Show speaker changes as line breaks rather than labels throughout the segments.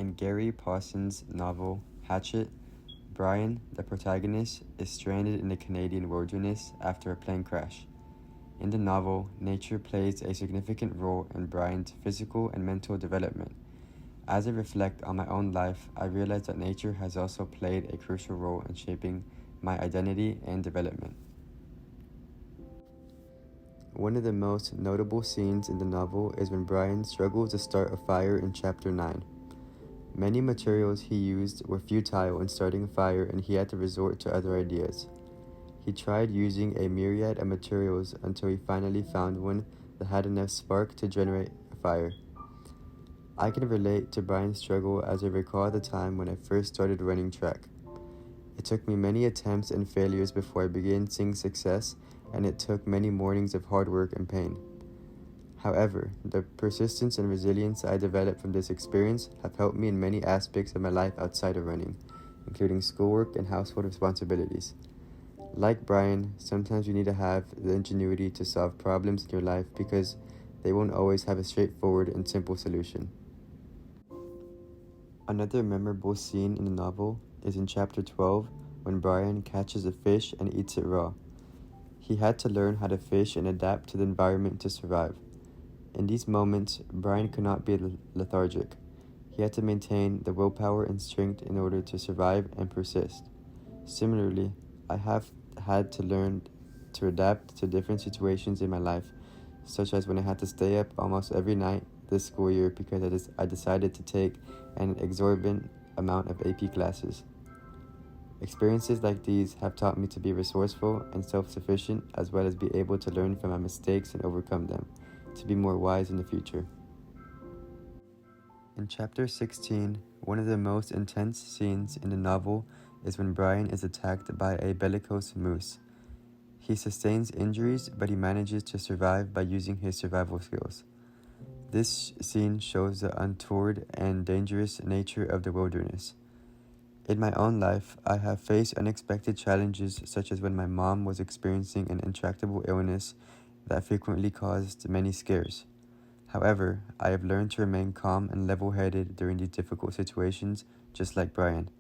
In Gary Parsons' novel Hatchet, Brian, the protagonist, is stranded in the Canadian wilderness after a plane crash. In the novel, nature plays a significant role in Brian's physical and mental development. As I reflect on my own life, I realize that nature has also played a crucial role in shaping my identity and development. One of the most notable scenes in the novel is when Brian struggles to start a fire in Chapter 9. Many materials he used were futile in starting a fire, and he had to resort to other ideas. He tried using a myriad of materials until he finally found one that had enough spark to generate a fire. I can relate to Brian's struggle as I recall the time when I first started running track. It took me many attempts and failures before I began seeing success, and it took many mornings of hard work and pain. However, the persistence and resilience I developed from this experience have helped me in many aspects of my life outside of running, including schoolwork and household responsibilities. Like Brian, sometimes you need to have the ingenuity to solve problems in your life because they won't always have a straightforward and simple solution. Another memorable scene in the novel is in Chapter 12 when Brian catches a fish and eats it raw. He had to learn how to fish and adapt to the environment to survive. In these moments, Brian could not be lethargic. He had to maintain the willpower and strength in order to survive and persist. Similarly, I have had to learn to adapt to different situations in my life, such as when I had to stay up almost every night this school year because I decided to take an exorbitant amount of AP classes. Experiences like these have taught me to be resourceful and self-sufficient, as well as be able to learn from my mistakes and overcome them, to be more wise in the future. In Chapter 16, one of the most intense scenes in the novel is when Brian is attacked by a bellicose moose. He sustains injuries, but he manages to survive by using his survival skills. This scene shows the untoward and dangerous nature of the wilderness. In my own life, I have faced unexpected challenges, such as when my mom was experiencing an intractable illness that frequently caused many scares. However, I have learned to remain calm and level-headed during these difficult situations, just like Brian.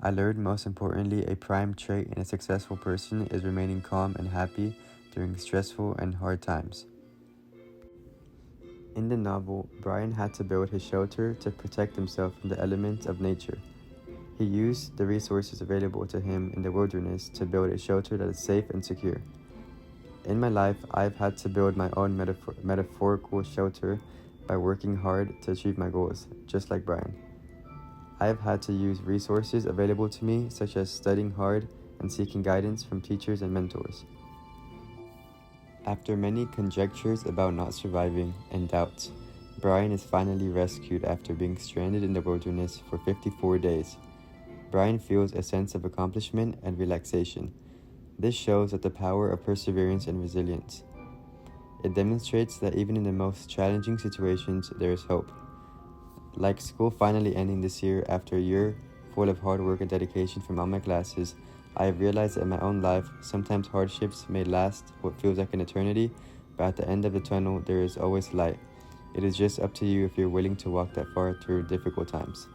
I learned, most importantly, a prime trait in a successful person is remaining calm and happy during stressful and hard times. In the novel, Brian had to build his shelter to protect himself from the elements of nature. He used the resources available to him in the wilderness to build a shelter that is safe and secure. In my life, I've had to build my own metaphorical shelter by working hard to achieve my goals, just like Brian. I have had to use resources available to me, such as studying hard and seeking guidance from teachers and mentors. After many conjectures about not surviving and doubts, Brian is finally rescued after being stranded in the wilderness for 54 days. Brian feels a sense of accomplishment and relaxation. This shows that the power of perseverance and resilience. It demonstrates that even in the most challenging situations, there is hope. Like school finally ending this year after a year full of hard work and dedication from all my classes, I have realized that in my own life, sometimes hardships may last what feels like an eternity, but at the end of the tunnel, there is always light. It is just up to you if you're willing to walk that far through difficult times.